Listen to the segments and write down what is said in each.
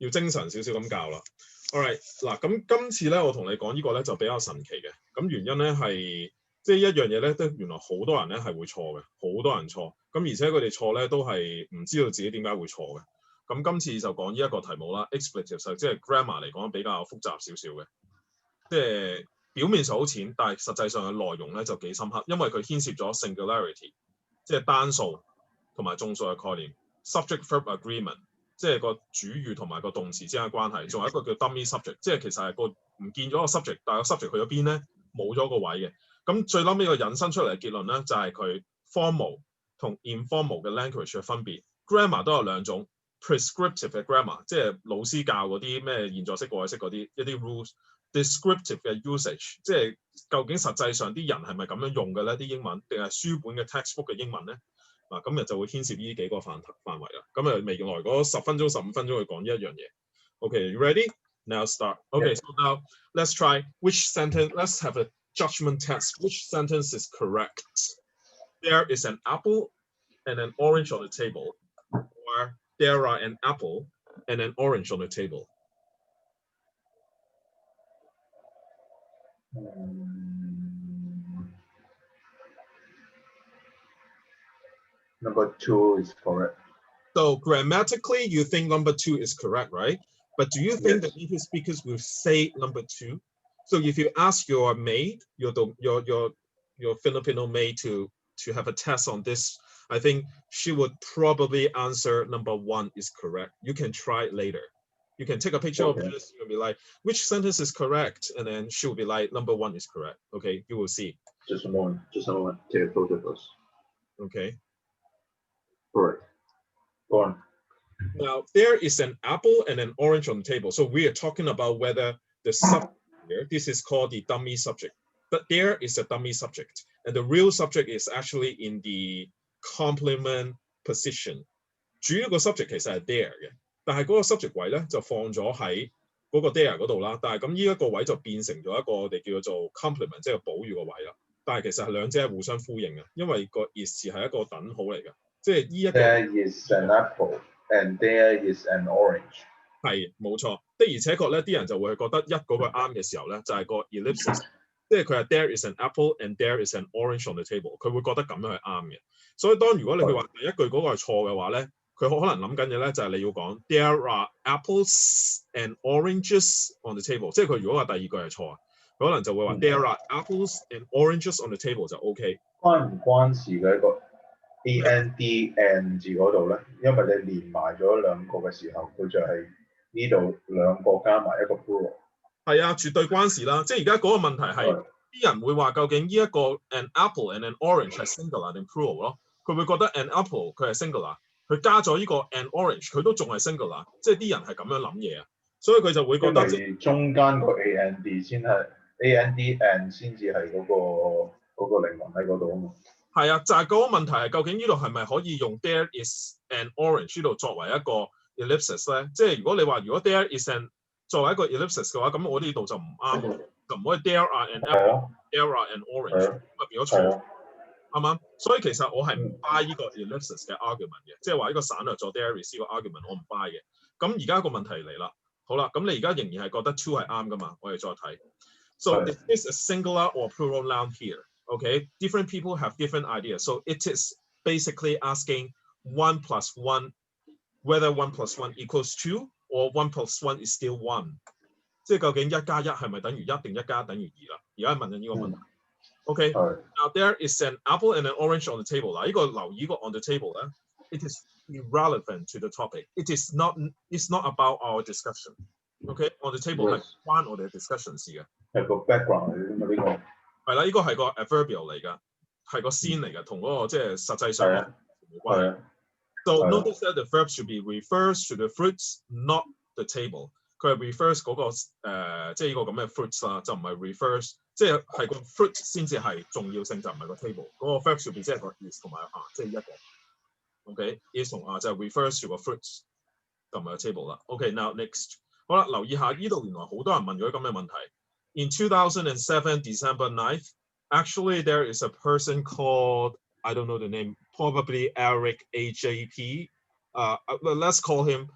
要精神少少咁教啦。Alright， 嗱咁今次咧，我同你講呢個咧就比較神奇嘅。咁原因咧係即係一樣嘢咧，都原來好多人咧係會錯嘅，好多人錯。咁而且佢哋錯咧都係唔知道自己點解會錯嘅。咁今次就講呢一個題目啦 ，Expletives 即係 grammar 嚟講比較複雜少少嘅，即係表面上好淺，但係實際上嘅內容咧就幾深刻，因為佢牽涉咗 singularity， 即係單數同埋眾數嘅概念 ，subject-verb agreement。即係個主語同埋個動詞之間嘅關係，仲有一個叫 dummy subject， 即係其實係個唔見咗個 subject， 但係個 subject 去咗邊咧？冇咗個位嘅。咁最嬲尾個引申出嚟嘅結論咧，就係佢 formal 同 informal 嘅 language 嘅分別。grammar 都有兩種 prescriptive 嘅 grammar， 即係老師教嗰啲咩現在式、過去式嗰啲一啲 rules。descriptive 嘅 usage， 即係究竟實際上啲人係咪咁樣用嘅咧？啲英文定係書本嘅 textbook 嘅英文咧？嗱，今日就會牽涉呢幾個範圍啦。咁啊，未來嗰10分鐘、15分鐘去講呢一樣嘢。Okay, you ready? Now start. Okay, so now let's try which sentence. Let's have a judgment test. Which sentence is correct? There is an apple and an orange on the table, or there are an apple and an orange on the table. Number 2 is correct. So grammatically, you think number 2 is correct, right? But do you think that native speakers will say number 2? So if you ask your maid, your Filipino maid to have a test on this, I think she would probably answer number 1 is correct. You can try it later. You can take a picture of this. You'll be like, which sentence is correct? And then she'll be like, number 1 is correct. Okay, you will see. Just a moment. Take a photo first. Okay. Correct. Go on. Now, there is an apple and an orange on the table. So we are talking about whether the subject here, this is called the dummy subject. But there is a dummy subject. And the real subject is actually in the complement position. 主要個 subject 其實係 there 嘅，但係嗰個 subject 位咧就放咗喺嗰個 there 嗰度啦。但係咁呢一個位就變成咗一個我哋叫做 complement， 即係補語個位啦。但係其實係兩者係互相呼應嘅，因為個 is 係一個等號嚟嘅。即係呢一個 There is an apple and there is an orange。係冇錯，的而且確咧，啲人就會覺得一嗰個啱嘅時候咧，就係個 ellipsis， 即係佢係 there is an apple and there is an orange on the table， 佢會覺得咁樣係啱嘅。所以當如果你去話第一句嗰個係錯嘅話咧，佢可能諗緊嘅咧就係你要講 there are apples and oranges on the table， 即係佢如果話第二句係錯啊，佢可能就會話 there are apples and oranges on the table 就 OK。關唔關事嘅一個 and 字嗰度咧？因為你連埋咗兩個嘅時候，佢就係呢度兩個加埋一個 plural。係啊，絕對關事啦。即係而家嗰個問題係啲人會話究竟呢一個 an apple and an orange 係 singular 定 plural 咯？佢會覺得 an apple 佢係 singular， 佢加咗呢個 an orange 佢都仲係 singular， 即係啲人係咁樣諗嘢啊。所以佢就會覺得中間個 and 先係 and 先至係嗰個靈魂喺嗰度啊嘛。係啊，就係嗰個問題係究竟呢度係咪可以用 there is an orange 呢度作為一個 ellipsis 咧？即係如果你話如果 there is an 作為一個 ellipsis 嘅話，咁我呢度就唔啱喎，就唔可以 there are an apple、there are an orange， 咁啊變咗錯，啱唔啱？所以其實我係唔 buy 呢個 ellipsis 嘅 argument 嘅，即係話呢個省略咗 there is 呢個 argument 我唔 buy 嘅。咁而家個問題嚟啦，好啦，咁你而家仍然係覺得 two 係啱噶嘛？我哋再睇。So is this a singular or plural noun here? Okay, different people have different ideas. So it is basically asking 1 plus 1, whether 1 plus 1 equals 2 or 1 plus 1 is still 1. 即係究竟1加1係咪等於1定1加等於2啦？而家問緊呢個問題。Okay, now there is an apple and an orange on the table. 嗱，呢個留意個 on the table 咧 ，it is irrelevant to the topic. It's not about our discussion. Okay, on the table 係關我哋嘅 discussion 事嘅。係個 background 嚟㗎嘛呢個。係啦，呢個係個 adverbial 嚟㗎，係個 scene 嚟㗎，同嗰個即係實際上冇關係。So notice that the verb should be refers to the fruits, not the table。佢係 refers 嗰個即係呢個咁嘅 fruits 啦，就唔係 refers， 即係係個 fruit 先至係重要性，就唔係個 table。嗰個 verb should be 即係個 is 同埋即係一個。OK，is 同就係 refers to 個 fruits， 就唔係個 table 啦。OK，now next， 好啦，留意下呢度原來好多人問咗咁嘅問題。In 2007, December 9th, actually there is a person called, I don't know the name, probably Eric AJP. Let's call him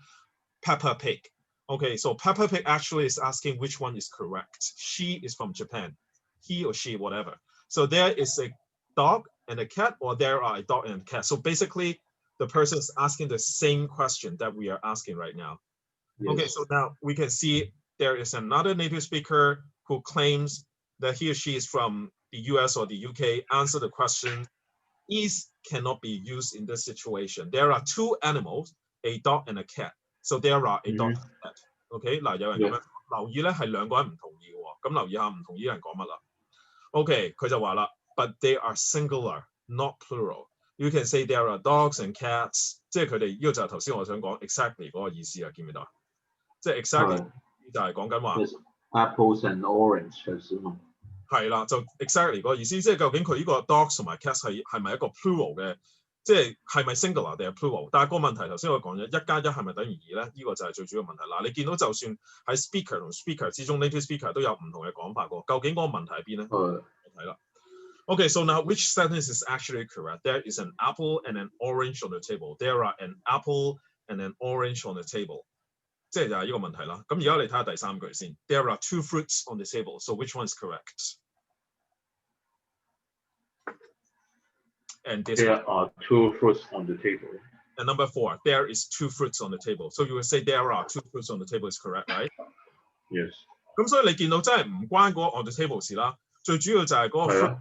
Peppa Pig. Okay, so Peppa Pig actually is asking which one is correct. She is from Japan. He or she, whatever. So there is a dog and a cat, or there are a dog and a cat. So basically, the person is asking the same question that we are asking right now. Yes. Okay, so now we can see there is another native speaker who claims that he or she is from the US or the UK. Answer the question. Is cannot be used in this situation. There are two animals, a dog and a cat. So there are a dog and a cat. OK， 嗱，有人咁樣留意咧，係兩個人唔同意嘅喎。咁留意下唔同意嘅人講乜啦。OK， 佢就話啦 ，but they are singular, not plural. You can say there are dogs and cats， 即係佢哋呢個就係頭先我想講 exactly 嗰個意思啊，見唔見到啊？即係 exactly 就係講緊話 apples and oranges 啊嘛。係啦，就 exactly 嗰個意思，即係究竟佢呢個 dogs 同埋 cats 係咪一個 plural 嘅，即係咪 singular 定係 plural？但係個問題頭先我講咗1加1係咪等於2咧？呢個就係最主要問題。嗱，你見到就算喺 speaker 同 speaker 之中 ，native speaker 都有唔同嘅講法喎。究竟嗰個問題喺邊咧？係啦。Okay, so now which sentence is actually correct? There is an apple and an orange on the table. There are an apple and an orange on the table. 即係就係呢個問題啦。咁而家你睇下第三句先。There are 2 fruits on the table. So which one is correct? And there are 2 fruits on the table. And number 4, there is 2 fruits on the table. So you will say there are 2 fruits on the table is correct, right? Yes. 咁所以你見到真係唔關嗰個 on the table 事啦。最主要就係嗰個 fruit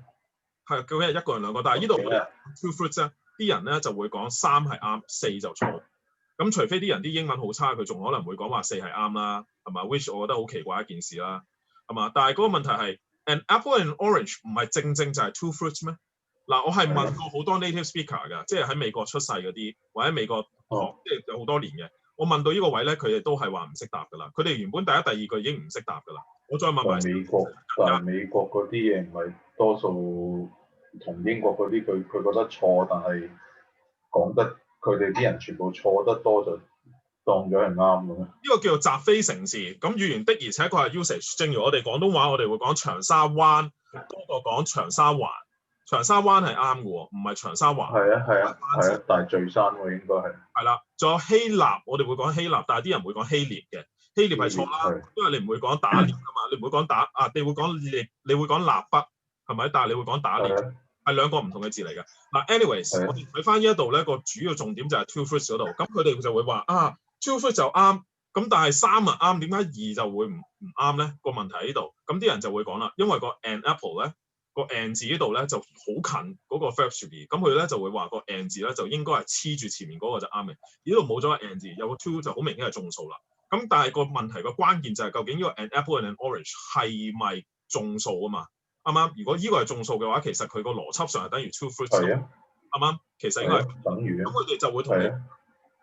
係究竟係1個人2個，但係呢度 2 fruits 咧，啲人咧就會講3係啱，4就錯。咁除非啲人啲英文好差，佢仲可能會講話4係啱啦，係嘛 ？Which 我覺得好奇怪一件事啦，係嘛？但係嗰個問題係 an apple and orange 唔係正就係 2 fruits 咩？嗱，我係問過好多 native speaker 㗎，即係喺美國出世嗰啲，或者美國學即係有好多年嘅。我問到呢個位咧，佢哋都係話唔識答㗎啦。佢哋原本第一、第二句已經唔識答㗎啦。我再問埋但係美國嗰啲嘢唔係多數同英國嗰啲佢覺得錯，但係講得佢哋啲人全部錯得多就當咗係啱嘅咩？呢個叫做習非成是。咁語言的而且確係 usage。正如我哋廣東話，我哋會講長沙灣多過講長沙環。長沙灣係啱嘅喎，唔係長沙環。係啊，但係聚山喎應該係。係啦，仲有希臘，我哋會講希臘，但係啲人會講希臘嘅。希臘係錯啦，因為你唔會講打獵㗎嘛，你唔會講打啊，你會講獵，你會講蠟筆係咪？但係你會講打獵，係兩個唔同嘅字嚟嘅。嗱 ，anyways， 我哋睇翻呢一度咧，個主要重點就係 two fruits 嗰度，咁佢哋就會話啊 two fruits 就啱，咁但係3啊啱，點解2就會唔啱咧？個問題喺呢度，咁啲人就會講啦，因為個 an apple 咧。個 and 字呢度咧就好近嗰個 verb to be，咁佢咧就會話個 and 字咧就應該係黐住前面嗰個就啱嘅。呢度冇咗個 and 字，有個 to 就好明顯係眾數啦。咁但係個問題個關鍵就係究竟呢個 an apple and an orange 係咪眾數啊嘛？啱啱？如果呢個係眾數嘅話，其實佢個邏輯上係等於 two fruits。係啊。啱啱？其實應該係等於。咁佢哋就會同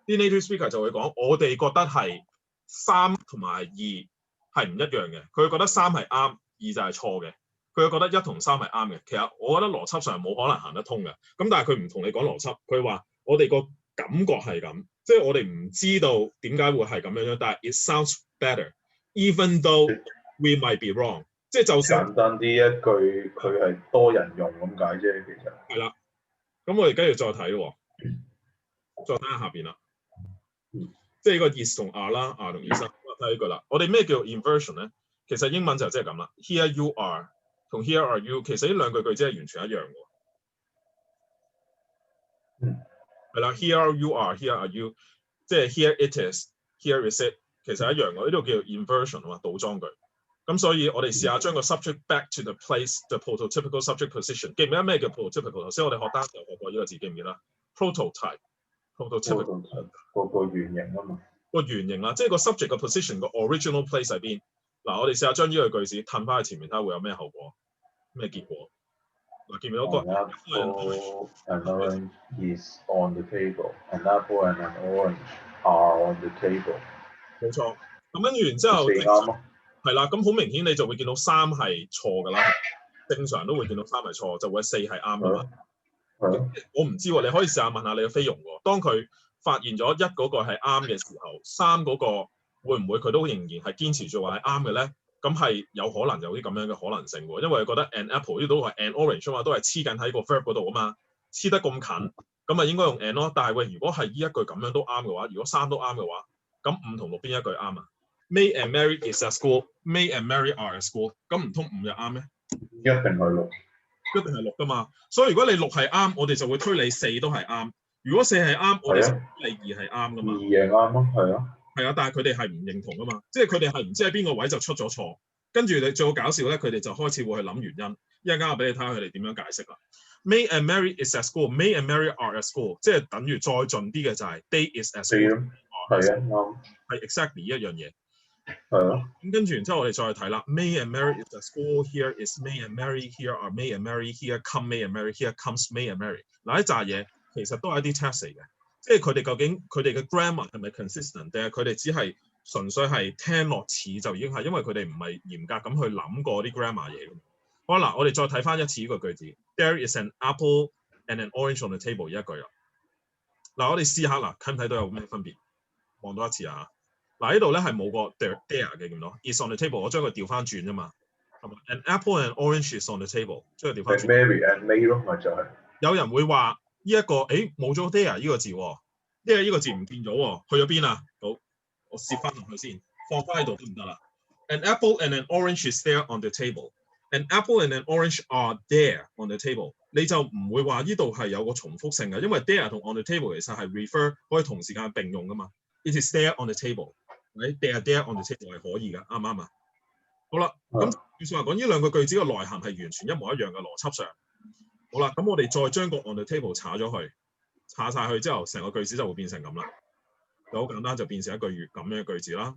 你啲 native speaker 就會講，我哋覺得係3同埋2係唔一樣嘅。佢覺得3係啱，2就係錯嘅。佢覺得1同3係啱嘅，其實我覺得邏輯上係冇可能行得通嘅。咁但係佢唔同你講邏輯，佢話我哋個感覺係咁，即係我哋唔知道點解會係咁樣，但係 it sounds better，even though we might be wrong。即係就算簡單啲一句，佢係多人用咁解啫，其實。係啦，咁我哋跟住再睇喎，再睇下下邊啦。即係呢個 is 同 are 啦 ，are 同 is 啦，睇呢句啦。我哋咩叫 inversion 咧？其實英文就即係咁啦 ，here you are。同 here are you 其實呢兩句句子係完全一樣嘅。係啦 ，here you are，here are you， 即係 here it is，here is it， 其實一樣嘅。呢度叫 inversion 啊嘛，倒裝句。咁所以我哋試下將個 subject back to the place，the prototypical subject position。記唔記得咩叫 prototypical？ 頭先我哋學單詞有學過呢個字，記唔記得 ？prototype，prototypical 個原型啊嘛。個原型啦，即係個 subject 嘅 position 個 original place 喺邊？嗱，我哋試下將呢個句子褪翻去前面，睇下會有咩後果，咩結果？嗱，見唔見到個 An orange is on the table. An apple and an orange are on the table. 冇錯。咁跟住然之後，係啦，咁好明顯你就會見到3係錯㗎啦。正常都會見到3係錯，就會4係啱㗎嘛。我唔知喎，你可以試下問下你嘅菲傭喎。當佢發現咗1嗰個係啱嘅時候，3嗰個會唔會佢都仍然係堅持住話係啱嘅咧？咁係有可能有啲咁樣嘅可能性喎，因為覺得 an apple 呢度係 an orange 啊嘛，都係黐緊喺個 verb 嗰度啊嘛，黐得咁近，咁啊應該用 an 咯。但係喂，如果係呢一句咁樣都啱嘅話，如果3都啱嘅話，咁5同6邊一句啱啊？ May and Mary is at school. May and Mary are at school。咁唔通5就啱咩？一定係6。一定係6㗎嘛。所以如果你6係啱，我哋就會推理4都係啱。如果4係啱，我哋就推理2係啱㗎嘛。2係啱咯，係啊。係啊，但係佢哋係唔認同㗎嘛，即係佢哋係唔知喺邊個位就出咗錯，跟住你最好搞笑咧，佢哋就開始會去諗原因。一陣間我俾你睇下佢哋點樣解釋啦。May and Mary is at school. May and Mary are at school， 即係等於再盡啲嘅就係 They is at school。係啊，啱。係 exactly 一樣嘢。係啊。咁跟住然之後我哋再睇啦。May and Mary is at school. Here is May and Mary. Here are May and Mary. Here come May and Mary. Here comes May and Mary。嗱，一紮嘢其實都係一啲 test 嚟嘅。即係佢哋究竟佢哋嘅 grammar 係咪 consistent， 定係佢哋只係純粹係聽落似就已經係，因為佢哋唔係嚴格咁去諗過啲 grammar 嘢。好啦，我哋再睇翻一次呢個句子 ，There is an apple and an orange on the table 呢一句啦。嗱，我哋試下嗱，睇唔睇到有咩分別？望多一次啊！嗱，呢度咧係冇個 there 嘅，見到 is on the table， 我將佢調翻轉啫嘛。An apple and orange is on the table， 將佢調翻轉。Mary and May 咯，咪就係。有人會話呢一個，冇咗 there 呢個字喎 ，there 呢個字唔見咗喎，去咗邊啊？好，我攝翻落去先，放翻喺度都唔得啦。An apple and an orange is there on the table。An apple and an orange are there on the table。你就唔會話呢度係有個重複性嘅，因為 there 同 on the table 其實係 refer 可以同時間並用噶嘛。It is there on the table， they are there on the table 係可以㗎，啱唔啱啊？好啦，咁要算話講呢兩個句子嘅內涵係完全一模一樣嘅邏輯上。好啦，咁我哋再將個 on the table 查咗去，查晒去之後，成個句子就會變成咁啦。就好簡單，就變成一句咁樣嘅句子啦。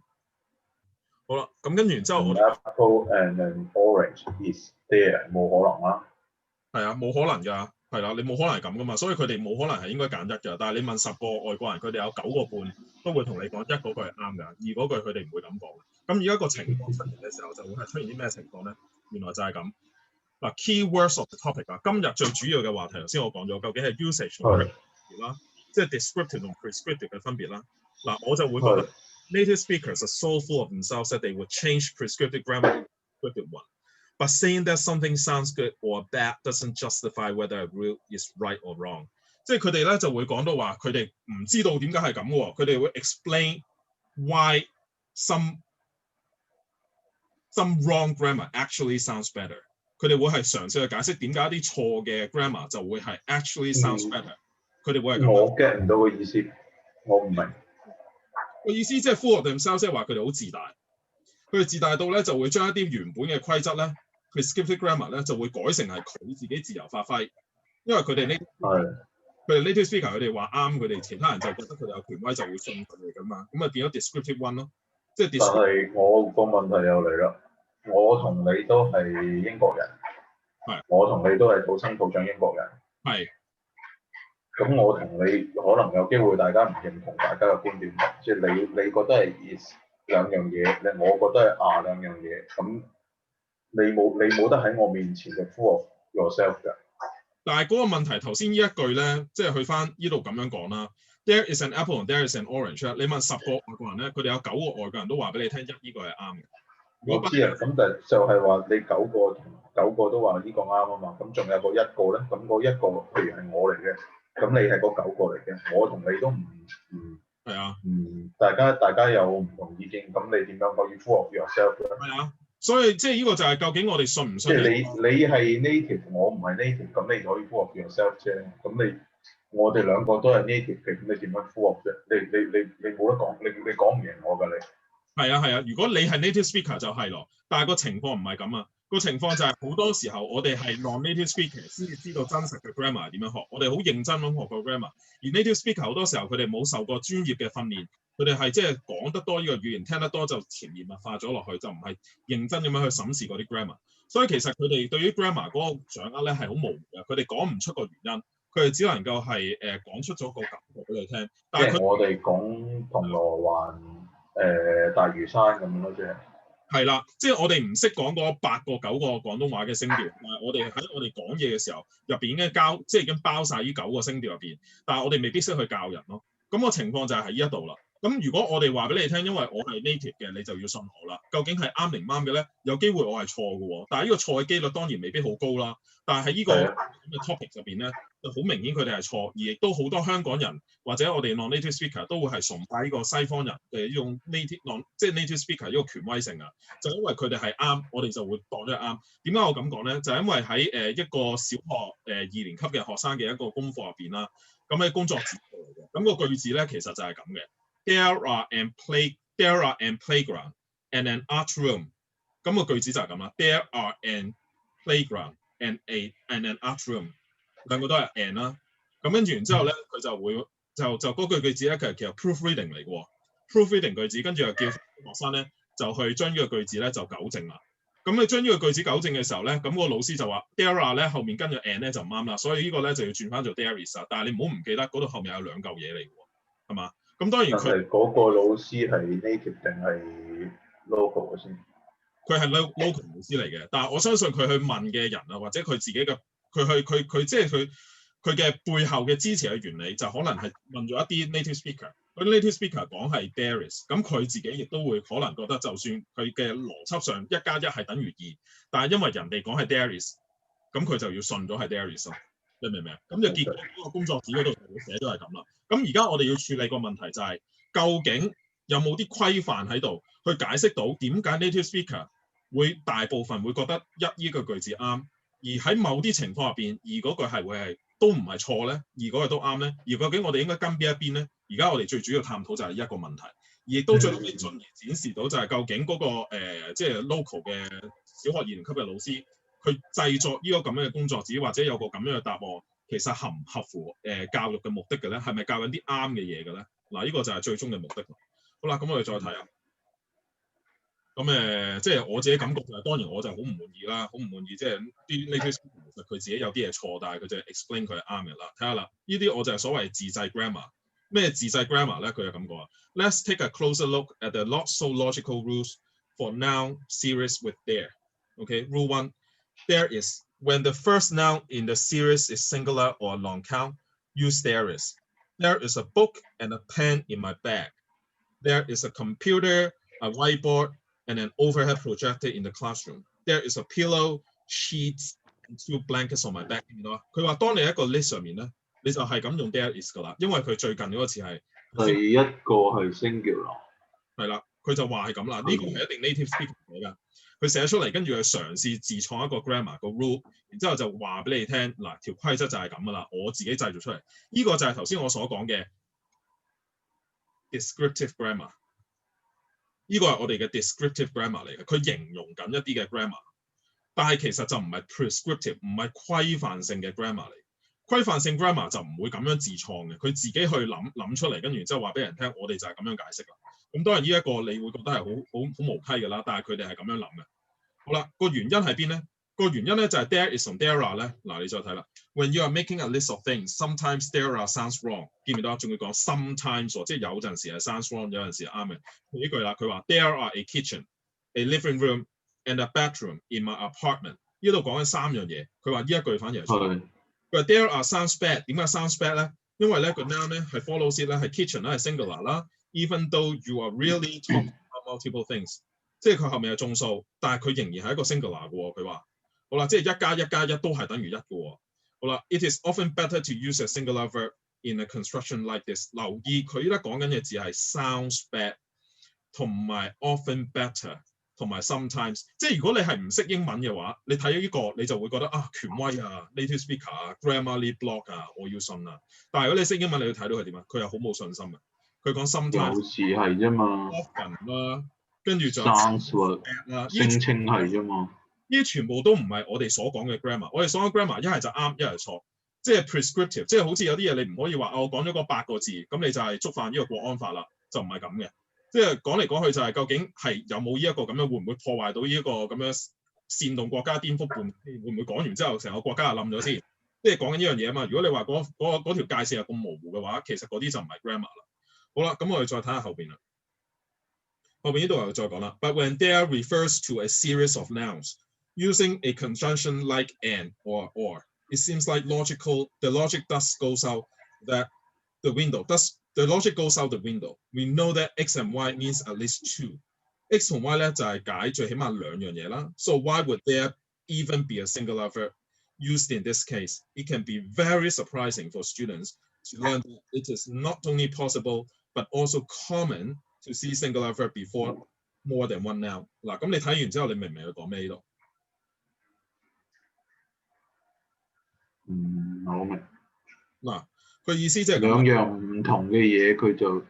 好啦，咁跟住然之後我 Apple and an orange is there， 冇可能啦。係啊，冇可能㗎，係啦，你冇可能係咁㗎嘛，所以佢哋冇可能係應該揀1㗎。但係你問10個外國人，佢哋有9個半都會同你講1嗰句係啱㗎，2嗰句佢哋唔會咁講。咁而家個情況出現嘅時候，就會係出現啲咩情況咧？原來就係咁。嗱 ，key words of the topic 啊，今日最主要嘅話題頭先我講咗，究竟係 usage 同 prescriptive 啦，即係 descriptive 同 prescriptive 嘅分別啦。嗱，我就會覺得 native speakers are so full of themselves that they would change prescriptive grammar to prescriptive one. But saying that something sounds good or bad doesn't justify whether a rule is right or wrong。即係佢哋咧就會講到話，佢哋唔知道點解係咁喎，佢哋會 explain why some wrong grammar actually sounds better。佢哋會係嘗試去解釋點解一啲錯嘅 grammar 就會係 actually sounds better。佢哋會係咁。我 get 唔到個意思，我唔明。個意思即係 full of themselves，即係話佢哋好自大。佢哋自大到咧就會將一啲原本嘅規則咧 prescriptive grammar 咧就會改成係佢自己自由發揮，因為佢哋呢佢哋 native speaker 佢哋話啱，佢哋其他人就覺得佢哋有權威就會信佢哋㗎嘛，咁啊變咗 descriptive one 咯，即係。但係我個問題又嚟啦，我同你都係英國人，我同你都係土生土長英國人，咁我同你可能有機會大家唔認同大家嘅觀點，即係你覺得係 is 兩樣嘢，我覺得係兩樣嘢，咁你冇得喺我面前嘅 full of yourself 㗎。但係嗰個問題頭先呢一句咧，即係去翻呢度咁樣講啦。There is an apple and there is an orange。你問10個外國人咧，佢哋有9個外國人都話俾你聽呢個係啱嘅。我知啊，咁但就係話你9個都話呢個啱啊嘛，咁仲有個1個咧，咁嗰1個譬如係我嚟嘅，咁你係嗰9個嚟嘅，我同你都係啊，大家有唔同意見，咁你點樣可以 full of yourself 咧？係啊。所以即係呢個就係究竟我哋信唔信？即係你係 native， 我唔係 native， 咁你可以 full of yourself 啫。咁我哋兩個都係 native 嘅，咁你點樣 full of 啫？你冇得講，你講唔贏我㗎你。係啊，如果你係 native speaker 就係咯，但係個情況唔係咁啊。個情況就係好多時候我哋係 non-native speaker 先至知道真實嘅 grammar 點樣學，我哋好認真咁學個 grammar。而 native speaker 好多時候佢哋冇受過專業嘅訓練。佢哋係即係講得多呢個語言，聽得多就潛移默化咗落去，就唔係認真咁樣去審視嗰啲 grammar。所以其實佢哋對於 grammar 嗰個掌握咧係好模糊嘅，佢哋講唔出個原因，佢哋只能夠係講出咗個感覺俾你聽。但係我哋講銅鑼灣大嶼山咁樣咯，即係。係啦，即係我哋唔識講嗰8個9個廣東話嘅聲調，但係我哋喺我哋講嘢嘅時候入邊已經包晒呢9個聲調入邊，但係我哋未必識去教人咯。咁個情況就係喺呢一度啦。咁如果我哋話俾你聽，因為我係 native 嘅，你就要信我啦。究竟係啱定唔啱嘅咧？有機會我係錯嘅喎，但係呢個錯嘅機率當然未必好高啦。但係喺呢個係啊，咁嘅 topic 入邊咧，就好明顯佢哋係錯，而亦都好多香港人或者我哋 non-native speaker 都會係崇拜呢個西方人嘅呢種 即係 native speaker 呢個權威性啊。就因為佢哋係啱，我哋就會當咗係啱。點解我咁講咧？就係因為喺一個小學2年級嘅學生嘅一個功課入邊啦，咁喺工作紙度嚟嘅，咁個句子咧其實就係咁嘅。There are an playground and an art room。咁個句子就係咁啦。There are an playground and an art room。兩個都係 and 啦。咁跟住然之後咧，佢就會就嗰句句子咧，其實 proofreading 嚟嘅喎。proofreading 句子，跟住又叫學生咧就去將呢個句子咧就糾正啦。咁你將呢個句子糾正嘅時候咧，咁個老師就話 there are 咧後面跟住 and 咧就唔啱啦，所以呢個咧就要轉翻做 there is 啊。但係你唔好唔記得嗰度後面有兩嚿嘢嚟嘅喎，係嘛？咁當然但佢係嗰個老師係 native 定係 local 嘅先？佢係 local 老師嚟嘅，但係我相信佢去問嘅人啊，或者佢自己嘅佢即係佢嘅背後嘅支持嘅原理，就可能係問咗一啲 native speaker。嗰啲 native speaker 講係 there is，咁佢自己亦都會可能覺得，就算佢嘅邏輯上1+1係等於2，但係因為人哋講係 there is，咁佢就要信咗係 there is 咯。你明唔明啊？咁就結果嗰個工作紙嗰度就會寫咗係咁啦。咁而家我哋要處理個問題就係，究竟有冇啲規範喺度去解釋到點解 native speaker 會大部分會覺得呢個句子啱，而喺某啲情況入邊，而嗰句係會係都唔係錯咧，而嗰句都啱咧，而究竟我哋應該跟邊一邊咧？而家我哋最主要探討就係一個問題，而亦都最尾進而展示到就係究竟嗰個即係 local 嘅小學2年級嘅老師，佢製作呢個咁樣嘅工作紙或者有個咁樣嘅答案，其實合唔合乎教育嘅目的嘅咧？係咪教緊啲啱嘅嘢嘅咧？嗱，呢個就係最終嘅目的。好啦，咁我哋再睇下。咁即係我自己感覺就係，當然我就好唔滿意啦，好唔滿意，即係啲 native speaker 其實佢自己有啲嘢錯，但係佢就 explain 佢係啱嘅啦。睇下啦，呢啲我就係所謂自製 grammar。咩自製 grammar 咧？佢就咁講啊。Let's take a closer look at the not so logical rules for noun series with there. Okay, rule 1. There is when the first noun in the series is singular or long count, use there is. There is a book and a pen in my bag. There is a computer, a whiteboard, and an overhead projector in the classroom. There is a pillow, sheets, and 2 blankets on my back. 佢話當你喺一個 list 上面咧，你就係咁用 there is 噶啦，因為佢最近嗰個詞係第一個係 singular。係啦，佢就話係咁啦，呢個係一定 native speaker 嚟㗎。佢寫出嚟，跟住佢嘗試自創一個 grammar 個 rule，然之後就話俾你聽嗱，條規則就係咁噶啦，我自己製造出嚟。呢個就係頭先我所講嘅 descriptive grammar。呢個係我哋嘅 descriptive grammar 嚟嘅，佢形容緊一啲嘅 grammar，但係其實就唔係 prescriptive，唔係規範性嘅 grammar 嚟。規範性 grammar 就唔會咁樣自創嘅，佢自己去諗出嚟，跟住之後話俾人聽，我哋就係咁樣解釋啦。咁當然呢一個你會覺得係好無稽㗎啦，但係佢哋係咁樣諗嘅。好啦，個原因喺邊咧？個原因咧就係 there is 同 there are 咧。嗱，你再睇啦。When you are making a list of things, sometimes there are sounds wrong。見唔見到？仲要講 sometimes 喎，即係有陣時係 sounds wrong，有陣時係啱嘅。呢句啦，佢話 there are a kitchen, a living room, and a bedroom in my apartment。呢度講緊3樣嘢，佢話呢一句反而係錯。佢話 there are sounds bad， 點解 sounds bad 咧？因為咧個 noun 咧係 follows it 咧係 kitchen 咧係 singular 啦。Even though you are really talking about multiple things， 即係佢後面係眾數，但係佢仍然係一個 singular 嘅喎。佢話好啦，即係1+1+1都係等於1嘅喎。好啦 ，it is often better to use a singular verb in a construction like this。留意佢依家講緊嘅字係 sounds bad， 同埋 often better， 同埋 sometimes。即係如果你係唔識英文嘅話，你睇咗呢個你就會覺得啊權威啊 native speaker 啊 Grammarly blog 啊我要信啊。但係如果你識英文，你要睇到佢點啊？佢係好冇信心嘅。佢講 sometimes 有時係啫嘛 often 啦，跟住就 sounds 啦，聲稱係啫嘛。呢啲全部都唔係我哋所講嘅 grammar。我哋所講 grammar 一係就啱，一係錯，即係 prescriptive， 即係好似有啲嘢你唔可以話我講咗嗰8個字，咁你就係觸犯呢個國安法啦，就唔係咁嘅。即係講嚟講去就係究竟係有冇呢一個咁樣，會唔會破壞到呢一個咁樣煽動國家顛覆叛，會唔會講完之後成個國家就冧咗先？即係講緊呢樣嘢啊嘛。如果你話嗰條界線係咁模糊嘅話，其實嗰啲就唔係 grammar 啦。好啦，咁我哋再睇下後邊啦。後邊呢度又再講啦。But when there refers to a series of nouns using a conjunction like and or, it seems like the logic thus goes out that the window. Thus The logic goes out the window. We know that X and Y means at least two. X 同 Y 咧就係解最起碼兩樣嘢啦。So why would there even be a singular verb used in this case? It can be very surprising for students to learn that it is not only possible but also common to see singular verb before more than one noun. 嗱，咁你睇完之後，你明唔明佢講咩呢度？好明。嗱，佢意思即係兩樣唔同嘅嘢，佢就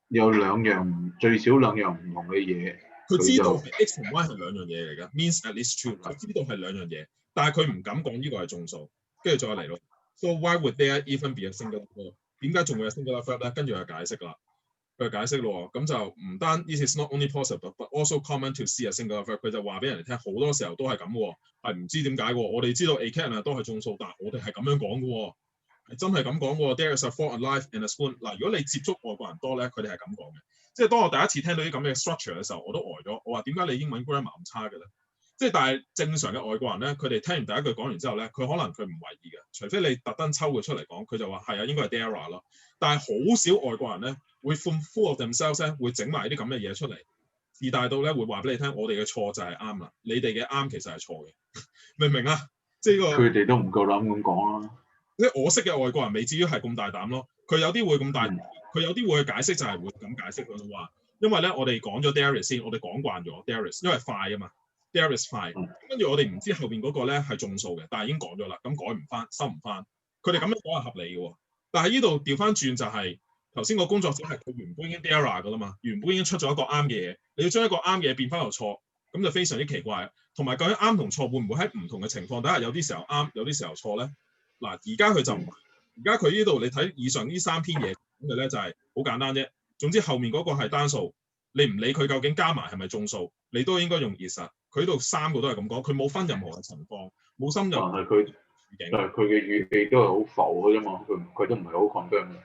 有最少兩樣唔同嘅嘢。佢知道 X 同 Y 係兩樣嘢嚟㗎 ，means at least two。佢知道係兩樣嘢，但係佢唔敢講呢個係眾數，跟住再嚟咯。So why would there even be a singular verb？ 點解仲會有 singular verb 咧？跟住佢解釋啦，佢解釋咯，咁就唔單 This is not only possible but also common to see a singular verb。佢就話俾人哋聽，好多時候都係咁喎，係唔知點解喎。我哋知道 a cat 都係眾數，但係我哋係咁樣講嘅喎。係真係咁講喎 ，There is a fork, a knife and a spoon。嗱，如果你接觸外國人多咧，佢哋係咁講嘅。即係當我第一次聽到啲咁嘅 structure 嘅時候，我都呆咗。我話點解你英文 grammar 咁差嘅咧？即係但係正常嘅外國人咧，佢哋聽完第一句講完之後咧，佢可能佢唔為意嘅，除非你特登抽佢出嚟講，佢就話係啊，應該係 there 咯。但係好少外國人咧會 full of themselves 咧，會整埋啲咁嘅嘢出嚟，自大到咧會話俾你聽，我哋嘅錯就係啱啦，你哋嘅啱其實係錯嘅，明唔明啊？即係佢哋都唔夠膽咁講啦。即係我識嘅外國人未至於係咁大膽咯，佢有啲會咁大，佢有啲會去解釋就係會咁解釋佢就話，因為咧我哋講咗 there is 先，我哋講慣咗 there is，因為快啊嘛 ，there is 快，跟住我哋唔知後邊嗰個咧係眾數嘅，但係已經講咗啦，咁改唔翻，收唔翻，佢哋咁樣講係合理嘅喎，但係呢度調翻轉就係頭先個工作者係佢原本已經 there 㗎啦嘛，原本已經出咗一個啱嘅嘢，你要將一個啱嘅嘢變翻個錯，咁就非常之奇怪。同埋究竟啱同錯會唔會喺唔同嘅情況底下有啲時候啱，有啲時候錯咧？嗱，而家佢就唔係，而家佢呢度你睇以上呢三篇嘢咁嘅咧，就係好簡單啫。總之後面嗰個係單數，你唔理佢究竟加埋係咪眾數，你都應該用 is。佢呢度三個都係咁講，佢冇分任何嘅情況，冇深入。但係佢嘅語氣都係好浮嘅啫嘛，佢都唔係好 confirm 嘅。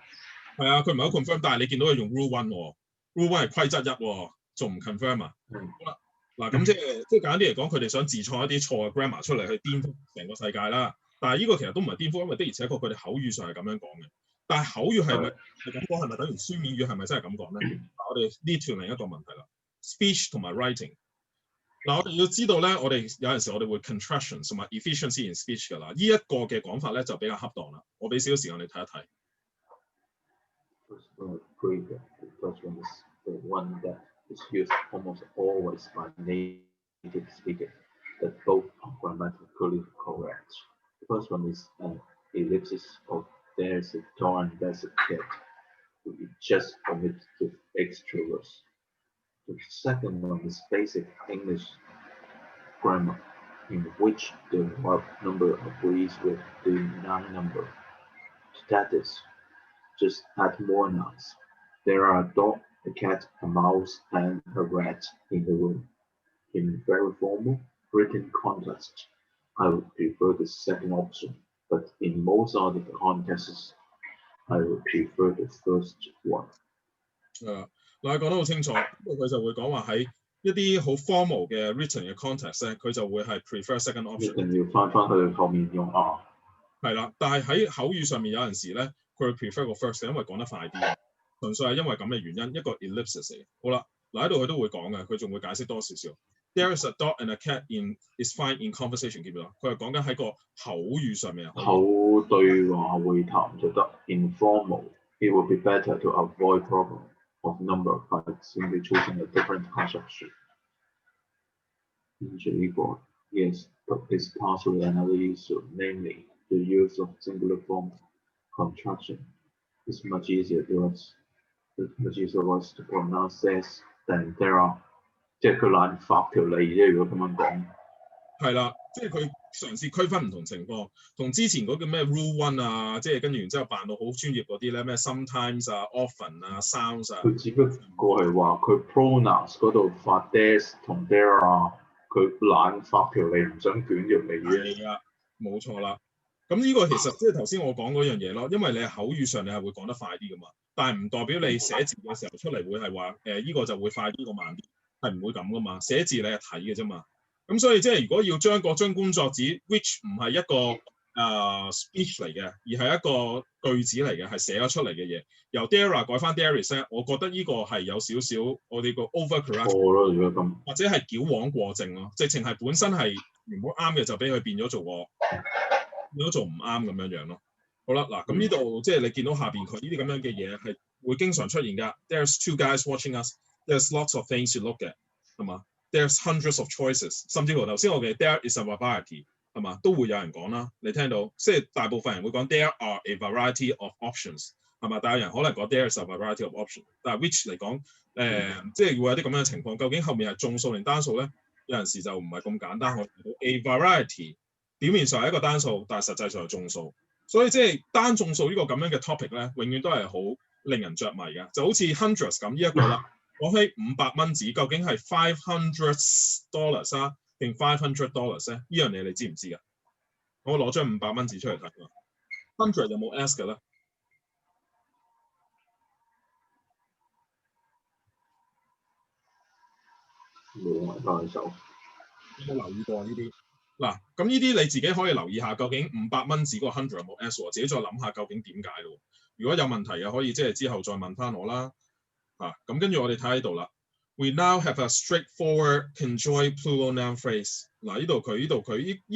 係啊，佢唔係好 confirm，但係你見到佢用 rule one 喎 ，rule one 係規則一喎，仲唔 confirm 啊？好啦，嗱咁即係簡單啲嚟講，佢哋想自創一啲錯嘅 grammar 出嚟去顛覆成個世界啦。但係呢個其實都唔係顛覆，因為的而且確佢哋口語上係咁樣講嘅。但係口語係咪係咁講？係咪等於書面語係咪真係咁講咧？我哋呢條另一個問題啦 ，speech 同埋 writing。嗱，我哋要知道咧，我哋有陣時我哋會 contraction 同埋 efficiency in speech 㗎啦。呢一個嘅講法咧就比較恰當啦。我俾少少時間你睇一睇。First one is the one that is used almost always by native speakers, that both are grammatically correct. The first one is an ellipsis of there's a door and there's a cat. We just omit the extra words. The second one is basic English grammar, in which the verb number agrees with the noun number. That is, just add more nouns. There are a dog, a cat, a mouse, and a rat in the room. In very formal, written context, I would prefer the second option, but in most other contexts, I would prefer the first one. 嗱，講得好清楚，佢就會講話喺一啲好 formal 嘅 written 嘅 context 咧，佢就會係 prefer second option。一定要翻去後面用 R。係啦，但係喺口語上面有陣時咧，佢會 prefer 個 first，因為講得快啲，純粹係因為咁嘅原因，一個 ellipsis 嚟嘅。好啦，嗱喺度佢都會講嘅，佢仲會解釋多少少。There is a dog and a cat is fine in conversation， 記唔記得？佢係講緊喺個口語上面。口對話會談就得 informal。It would be better to avoid problem of number by simply choosing a different construction. Yes, but it's partially another issue, namely the use of singular form contraction. It's much easier to pronounce this than there are. 即係佢懶發條脷啫，如果咁樣講。係啦，即係佢嘗試區分唔同情況，同之前嗰個咩 rule one 啊，即係跟住然之後扮到好專業嗰啲咧，咩 sometimes 啊、often 啊、sounds 啊。佢只不過係話佢 pronouns 嗰度發 there's 同 there 啊，佢懶發條脷，唔想捲條脷啫。係啊，冇錯啦。咁呢個其實即係頭先我講嗰樣嘢咯，因為你係口語上你係會講得快啲噶嘛，但係唔代表你寫字嘅時候出嚟會係話呢個就會快啲過慢啲。係唔會咁噶嘛，寫字你係睇嘅啫嘛。咁所以即係如果要將嗰張工作紙 ，which 唔係一個 speech 嚟嘅，而係一個句子嚟嘅，係寫咗出嚟嘅嘢。由 there 改翻 there is 咧，我覺得呢個係有少少我哋個 overcorrect 錯咯，如果咁，或者係矯枉過正咯，直情係本身係原本啱嘅就俾佢變咗做唔啱咁樣樣咯。好啦，嗱咁呢度即係你見到下邊佢呢啲咁樣嘅嘢係會經常出現㗎。There's 2 guys watching us. There's lots of things to look at， 係嘛 ？There's hundreds of choices， 甚至乎頭先我嘅 there is a variety， 係嘛？都會有人講啦。你聽到即係大部分人會講 there are a variety of options， 係嘛？但有人可能講 there is a variety of options， 但係 which 嚟講即係會有啲咁樣嘅情況。究竟後面係眾數定單數咧？有陣時就唔係咁簡單。我見到 a variety 表面上係一個單數，但係實際上係眾數。所以即係單眾數呢個咁樣嘅 topic 咧，永遠都係好令人着迷嘅，就好似 hundreds 咁呢一個啦。講起500蚊紙，究竟係$500啊定$500咧？呢樣嘢你知唔知㗎？我攞張500蚊紙出嚟睇啊。100有冇 S 嘅咧？冇幫手。有冇留意過呢啲？嗱，咁呢啲你自己可以留意下，究竟500蚊紙嗰個100有冇 S 喎？自己再諗下究竟點解咯。如果有問題嘅，可以即係之後再問翻我啦。咁跟住我哋睇喺度啦。We now have a straightforward conjoined plural noun phrase。嗱，呢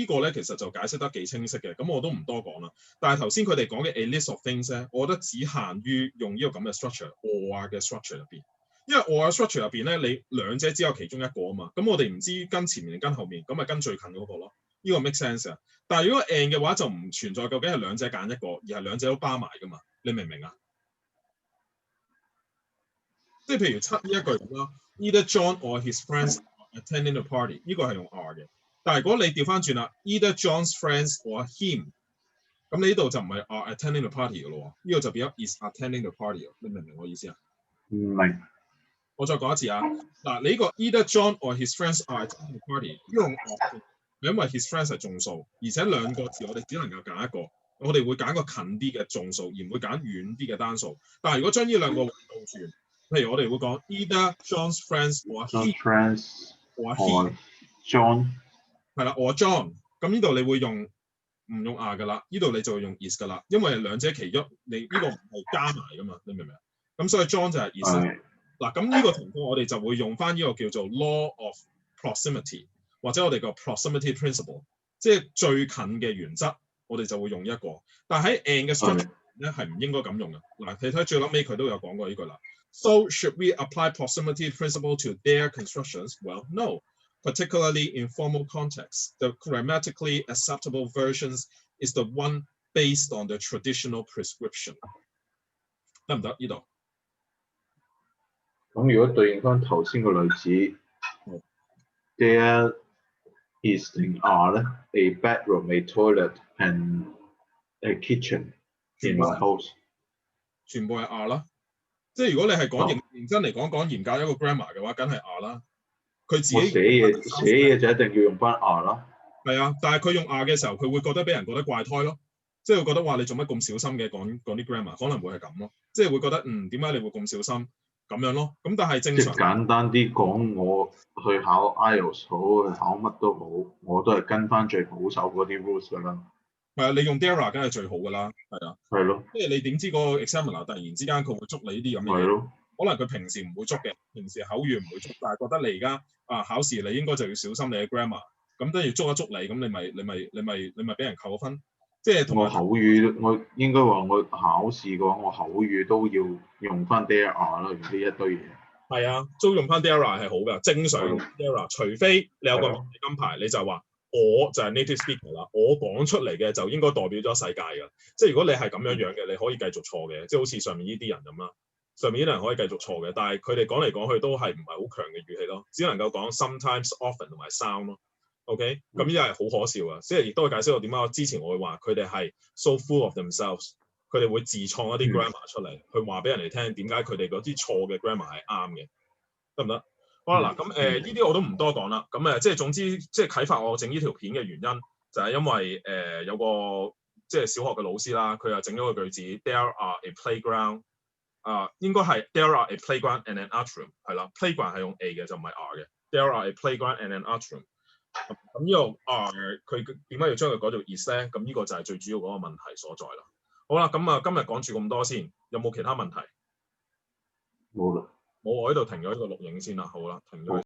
個咧其實就解釋得幾清晰嘅，咁我都唔多講啦。但係頭先佢哋講嘅 a list of things 咧，我覺得只限於用呢個咁嘅 structure，or 嘅 structure 入邊。因為 or structure 入邊咧，你兩者只有其中一個啊嘛，咁我哋唔知跟前面定跟後面，咁咪跟最近嗰個咯。呢個 make sense 啊。但係如果 and 嘅話就唔存在究竟係兩者揀一個，而係兩者都包埋噶嘛。你明唔明啊？即係譬如7呢一句咁啦 ，either John or his friends are attending the party， 呢個係用 are 嘅。但係如果你調翻轉啦 ，either John's friends or him， 咁你呢度就唔係 are attending the party 嘅咯，呢個就變咗 is attending the party。你明唔明我意思啊？唔明。我再講一次啊，嗱，你呢個 either John or his friends are attending the party 呢個用 are， 因為 his friends 係眾數，而且兩個字我哋只能夠揀一個，我哋會揀個近啲嘅眾數，而唔會揀遠啲嘅單數。但係如果將呢兩個倒轉，譬如我哋會講 either John's friends or John's friends or John 係啦，or John， 咁呢度你會用唔用 are 噶啦？呢度你就會用 is 噶啦，因為兩者其一，你呢個唔係加埋噶嘛，你明唔明啊？咁所以 John 就係 is。嗱，咁呢個情況我哋就會用翻呢個叫做 law of proximity， 或者我哋個 proximity principle， 即係最近嘅原則，我哋就會用一個。但係喺 and 嘅 structure 咧係唔應該咁用嘅。嗱，你睇最撚尾佢都有講過呢句啦。So should we apply proximity principle to their constructions? Well, no. Particularly in formal contexts, the grammatically acceptable versions is the one based on the traditional prescription。得唔得？呢度？咁如果對應翻頭先個例子，there is 定 are 咧 ，a bedroom, a toilet and a kitchen in my house。全部係 are 啦。即係如果你係講認真嚟講嚴格一個 grammar 嘅話，梗係 are 啦。佢自己我寫嘢就一定要用翻 are 啦。係啊，但係佢用 are 嘅時候，佢會覺得俾人覺得怪胎咯。即係會覺得話你做乜咁小心嘅講啲 grammar， 可能會係咁咯。即係會覺得點解你會咁小心咁樣咯？咁但係正常。即係簡單啲講，我去考 IELTS 好，去考乜都好，我都係跟翻最保守嗰啲 rules 㗎啦。係啊，你用 dare 梗係最好㗎啦，係啊。係咯。即係你點知嗰個 examiner 突然之間佢會捉你呢啲咁嘅嘢？係咯。可能佢平時唔會捉嘅，平時口語唔會捉，但係覺得你而家考試你應該就要小心你嘅 grammar， 咁跟住捉一捉你，咁你咪俾人扣分。即係同我口語，我應該話我考試嘅話，我口語都要用翻 there are 啦，用呢一堆嘢。係啊，都用翻 there are 係好㗎，正常用 there are， 除非你有個金牌，你就話我就係 native speaker 啦，我講出嚟嘅就應該代表咗世界㗎。即係如果你係咁樣嘅，你可以繼續錯嘅，即係好似上面呢啲人咁啦。上面啲人可以繼續錯嘅，但係佢哋講嚟講去都係唔係好強嘅語氣咯，只能夠講 sometimes、often 同埋 sound 咯。OK，咁呢啲係好可笑啊！即係亦都會解釋到點解我之前我會話佢哋係 so full of themselves， 佢哋會自創一啲 grammar 出嚟，去話俾人哋聽點解佢哋嗰啲錯嘅 grammar 係啱嘅，得唔得？好啦，嗱咁呢啲我都唔多講啦。咁即係總之即係啟發我整呢條片嘅原因就係因為有個即係小學嘅老師啦，佢又整咗個句子 There are a playground。應該係 there are a playground and an atrium 係啦 ，playground 係用 a 嘅就唔係 are 嘅 ，there are a playground and an atrium。咁呢個佢點解要將佢改做 is 咧？咁呢個就係最主要嗰個問題所在啦。好啦，咁今日講住咁多先，有冇其他問題？冇啦。冇，我喺度停咗呢個錄影先啦。好啦，停咗佢。